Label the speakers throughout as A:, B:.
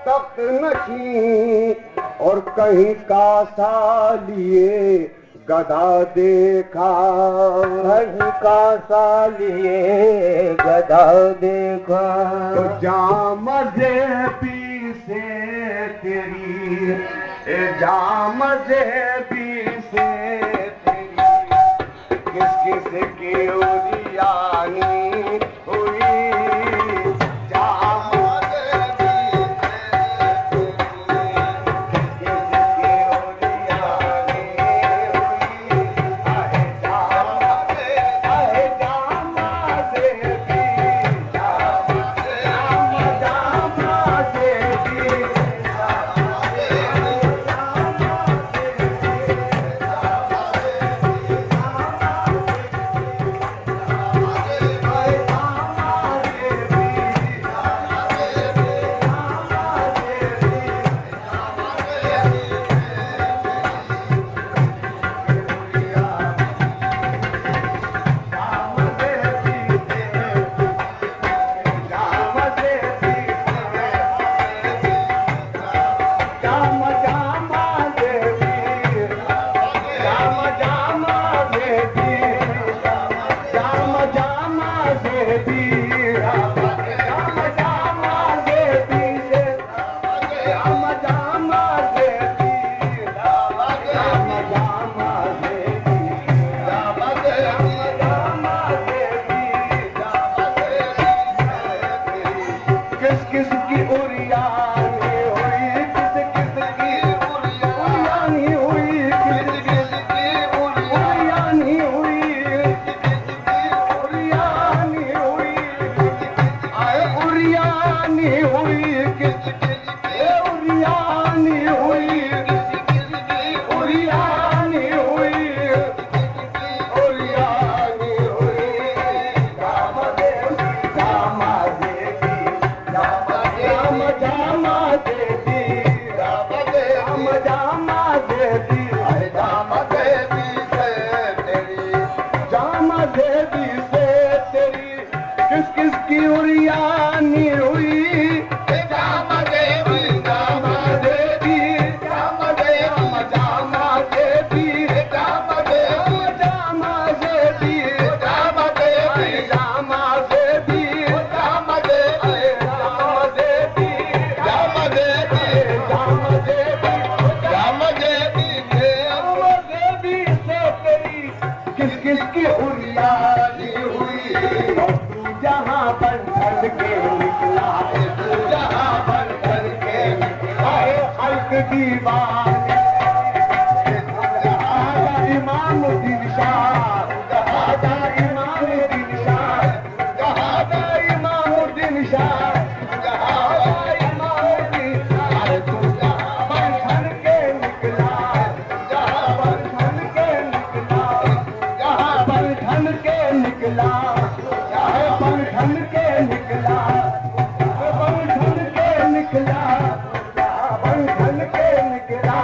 A: तख्त नशी और कहीं कासा लिए गधा देखा,
B: कहीं कासा लिए गधा देखा।
A: तो जाम ज़ेबी से तेरी, जाम ज़ेबी से तेरी किस किस की उरियानी हुई, जाम ज़ेबी से तेरी किस की उरियानी हुई। आहे जाम ज़ेबी, जाम ज़ेबी, किस किस की उरियानी हुई, किस किस की उरियानी हुई, किस किस की उरियानी हुई, उरियानी हुई, आए उरियानी हुई, किस किस की उरियानी हुई, उरियानी हुई, उरियानी हुई। किस किस की उरियानी हुई, जामा देवी, जामा देवी, जामा देवी, जामा देवी, जामा देवी, जामा देवी, जामा देवी, जामा देवी, जामा देवी, जामा देवी, जामा देवी, जामा देवी, जामा देवी, जामा देवी से तेरी किस किस की उरियानी हुई। जहाँ बंधन के निकला, जहाँ बंधन के निकला, हल्क दीवाने इमामुद्दीन शाह, जहादा इमामुद्दीन शाह, जहादा इमामुद्दीन शाह, जहादा इमामुद्दीन शाह। तू जहाँ बंधन के निकला, जहाँ बंधन के निकला, जहाँ बंधन के निकला, बंधन के निकला, बंधन के निकला, बंधन के निकला।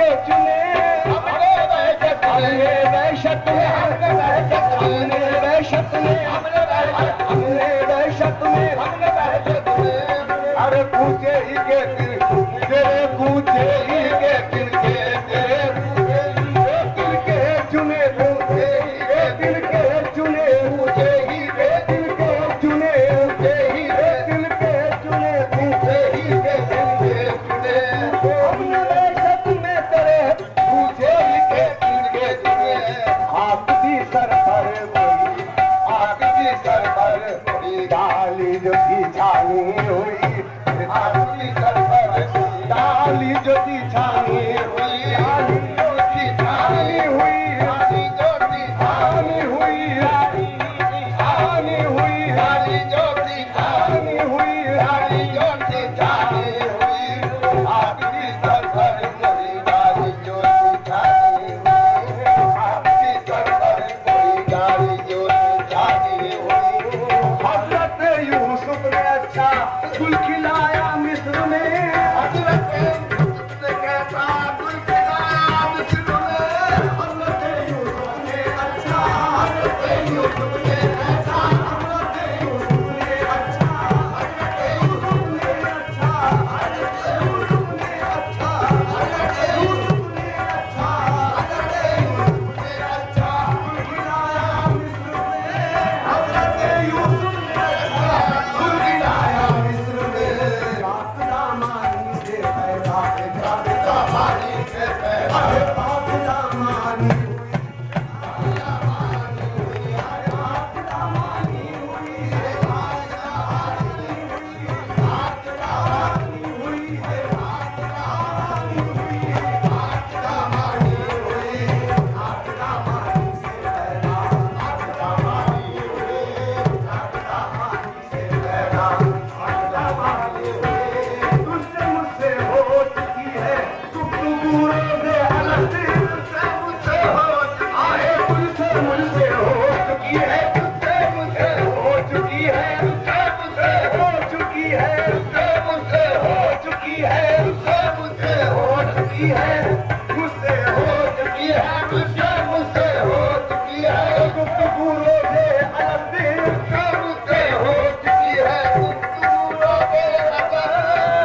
A: के चुने, हमने वहशत में, हमने वहशत में, हमने वहशत में, अरे पूछे ही के दिल, तेरे पूछे ही के दिल के, तेरे पूछे ही के दिल के चुने, पूछे ही के दिल के चुने, पूछे ही के दिल के चुने, पूछे ही के दिल के चुने, पूछे ही के दिल के चुने, हमने वहशत में तेरे पूछे ही के दिल के चुने, आपकी सर पर कोई, आपकी सर पर कोई डाली जो की छानी हुई, आपकी सर पर डाली जो की छानी हुई, डाली जो की छानी हुई, डाली जो की छानी हुई, छानी हुई, डाली जो की छानी हुई, डाली जो की छानी हुई, आपकी सर पर कोई डाली जो की छानी हुई, आपकी सर पर कोई डाली जो की छानी हुई। हज़रत यूसुफ ने अच्छा गुल खिलाया मिस्र में, हज़रत यूसुफ ने कैसा गुल खिलाया मिस्र में, हज़रत यूसुफ ने अच्छा, हज़रत यूसुफ ने ऐसा, हज़रत यूसुफ ने अच्छा, हज़रत यूसुफ ने अच्छा, हज़रत यूसुफ ने अच्छा, हज़रत यूसुफ ने अच्छा, हज़रत यूसुफ ने अच्छा गुल खिलाया मिस्र में, हज़रत यूसुफ ने अच्छा गुल खिलाया मिस्र में। पाक दामानी से पैदा, पाक दामानी से पैदा, पाक दामानी हुई, पाक दामानी हुई, पाक दामानी हुई, पाक दामानी हुई, पाक दामानी हुई, पाक दामानी हुई, पाक दामानी से पैदा, पाक दामानी हुई, पाक दामानी से पैदा, पाक दामानी हुई। तुझसे मुझसे हो चुकी है गुफ्तगू रोज़े अलग, तुझसे मुझसे हो चुकी है, तुझसे मुझसे हो चुकी है, तुझसे मुझसे हो चुकी है, तुझसे मुझसे हो चुकी है, तुझसे मुझसे हो चुकी है, तुझसे मुझसे हो चुकी है, मुझसे हो चुकी है, तुझसे मुझसे हो चुकी है गुफ्तगू रोज़े अलग, तुझसे मुझसे हो चुकी है गुफ्तगू रोज़े अलग,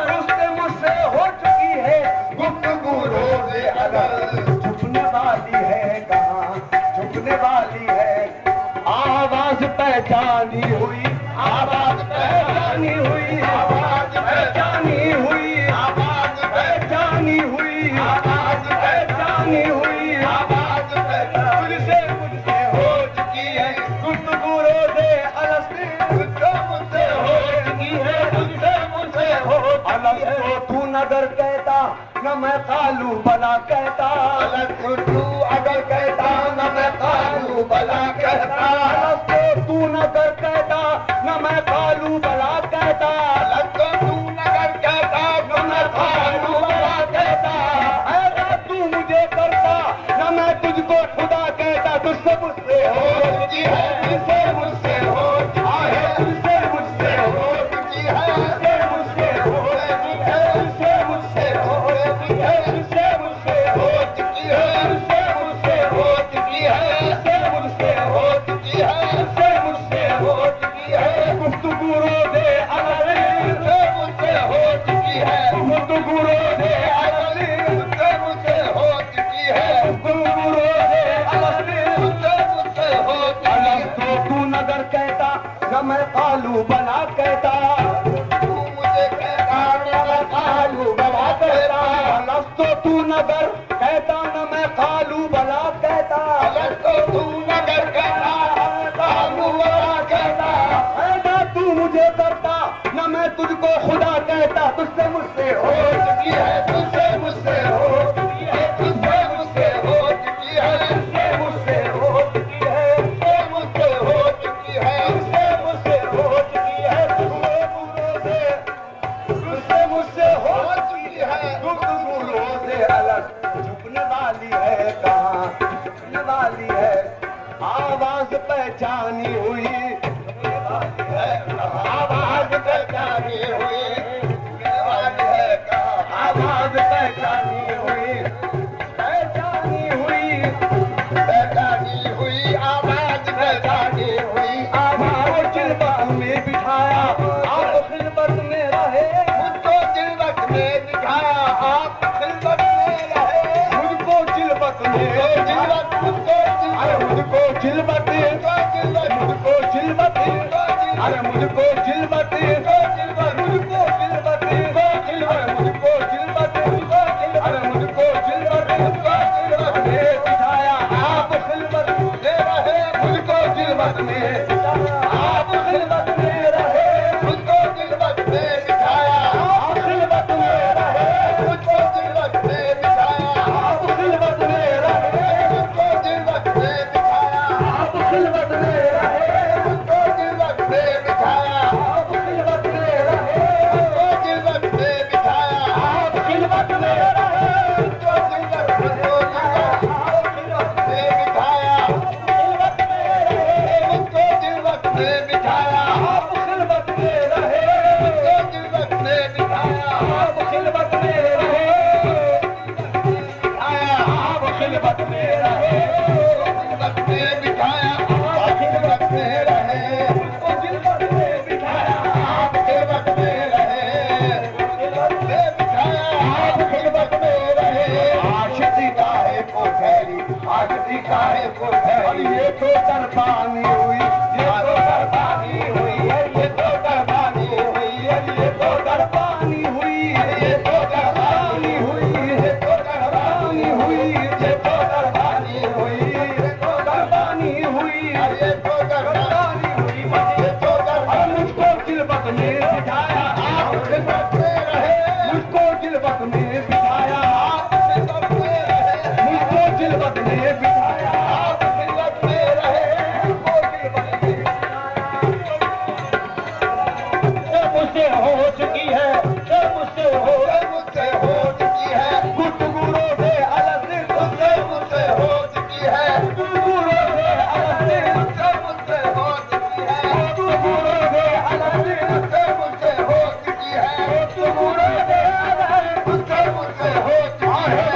A: तुझसे मुझसे हो चुकी है गुफ्तगू रोज़े अलग। छुपने वाली है कहाँ, छुपने वाली है, आवाज पहचानी हुई, आवाज पहचानी हुई, आवाज पहचानी हुई, आवाज पहचानी हुई, आवाज पहचानी हुई, आवाज तुझसे मुझसे हो चुकी है गुफ्तगू रोज़े अलग, तुझसे मुझसे हो चुकी है, तुझसे मुझसे हो अलग। तो तू नगर कहता न मैं कालू बला कहता, अलग तो तू अगर कहता न मैं कालू बला कहता, अलग तो तू नगर कहता न मैं कालू बला कहता, अलग तो तू नगर कहता न मैं कालू बला कहता, ऐसा तू मुझे करता न मैं तुझको खुदा कहता, तुझसे मुझसे हो चुकी है, तुझसे मुझसे हो चुकी है, तुझसे मुझसे हो चुकी है, तुझसे मुझसे हो चुकी है, तुझसे मुझसे हो चुकी है, तुझसे मुझसे हो चुकी है, तुझसे मुझसे हो चुकी है, तुझसे मुझसे हो चुकी है, तुझसे मुझसे हो चुकी है गुफ्तगू रोज़े अलग, तुझसे मुझसे हो चुकी है गुफ्तगू रोज़े अलग, तुझसे मुझसे हो चुकी है गुफ्तगू रोज़े अलग, तुझसे मुझसे हो चुकी है। तो तू नगर कहता न मैं कालू बला कहता, तू मुझे कहता न मैं कालू बला कहता, अलग तो तू नगर कहता न मैं कालू बला कहता, अलग तो तू नगर कहता कालू बला कहता, ऐसा तू मुझे करता न मैं तुझको खुदा कहता, तुझसे मुझसे हो चुकी है, तुझसे मुझसे हो चुकी है, तुझसे मुझसे हो चुकी है, तुझसे मुझसे हो चुकी है, तुझसे मुझसे हो चुकी है, तुझसे मुझसे हो चुकी है, तुझसे मुझसे हो चुकी है गुफ्तगू रोज़े अलग। छुपने वाली है कहाँ, छुपने वाली है, आवाज पहचानी हुई, छुपने वाली है कहाँ, आवाज पहचानी हुई, छुपने वाली है कहाँ, आवाज पहचानी हुई, में आप खिलवत में रहे मुझको खिलवत में बिठाया आप खिलवत में रहे मुझको खिलवत में बिठाया आप खिलवत में रहे मुझको खिलवत में बिठाया आप खिलवत में रहे मुझको खिलवत में बिठाया आप खिलवत में रहे मुझको खिलवत में बिठाया आप खिलवत में रहे मुझको खिलवत में बिठाया मुझको खिलवत में बिठाया आप खिलवत में रहे मुझको खिलवत में बिठाया आप खिलवत में रहे आप खिलवत में रहे खिलवत में बिठाया आप खिलवत में रहे मुझको खिलवत में बिठाया आप खिलवत में रहे खिलवत में बिठाया आप खिलवत में रहे आशिकी काहे को ठहरी आशिकी काहे को ठहरी ये तो तरफानी हुई ये तो तरफानी हुई ये तो तरफानी हुई ये तो तरफानी हुई ये तो तरफानी हुई ये तो तरफानी हुई ये तो तरफानी हुई ये तो तरफानी हुई ये तो तरफानी हुई ये तो तरफानी मुझको खिलवत में बिठाया आप खिलवत में रहे मुझको खिलवत में बिठाया आप खिलवत में रहे मुझको खिलवत में बिठाया आप खिलवत में रहे मुझको खिलवत में मुझसे हो चुकी है मुझसे हो चुकी है गुफ्तगू से अलग मुझसे हो चुकी है गुफ्तगू से अलग मुझसे हो चुकी है गुफ्तगू से अलग मुझसे हो चुकी है गुफ्तगू से अलग मुझसे हो चुकी है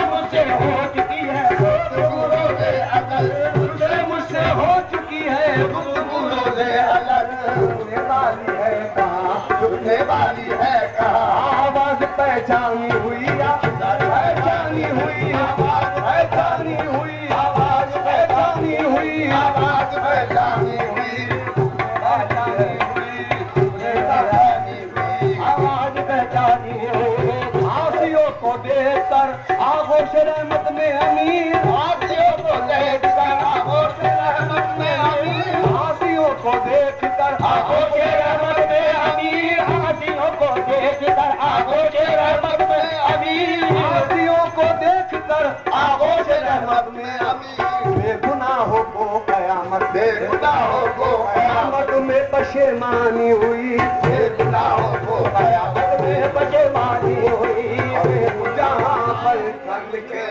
A: मुझसे हो चुकी है गुफ्तगू से अलग मुझसे हो चुकी है गुफ्तगू से अलग झुकने वाली है कहाँ झुकने वाली है कहाँ आवाज पहचानी हुई आवाज पहचानी हुई आवाज पहचानी हुई आवाज पहचानी हुई आवाज पहचानी हुई पहचानी हुई आवाज पहचानी हुई आसियों को देखकर आगोश रहमत में अमीर आसियों को देखकर आगोश रहमत में अमीर आसियों को देखकर आगोश रहमत में अमीर आसियों को देखकर आगोश रहमत में अमीर आसियों को देखकर आगोश रहमत में अमीर बेगुनाहों को कयामत बेगुनाहों को कयामत में पशेमानी हुई बेगुनाहों को कयामत में पशेमानी हुई जहाँ पर कल के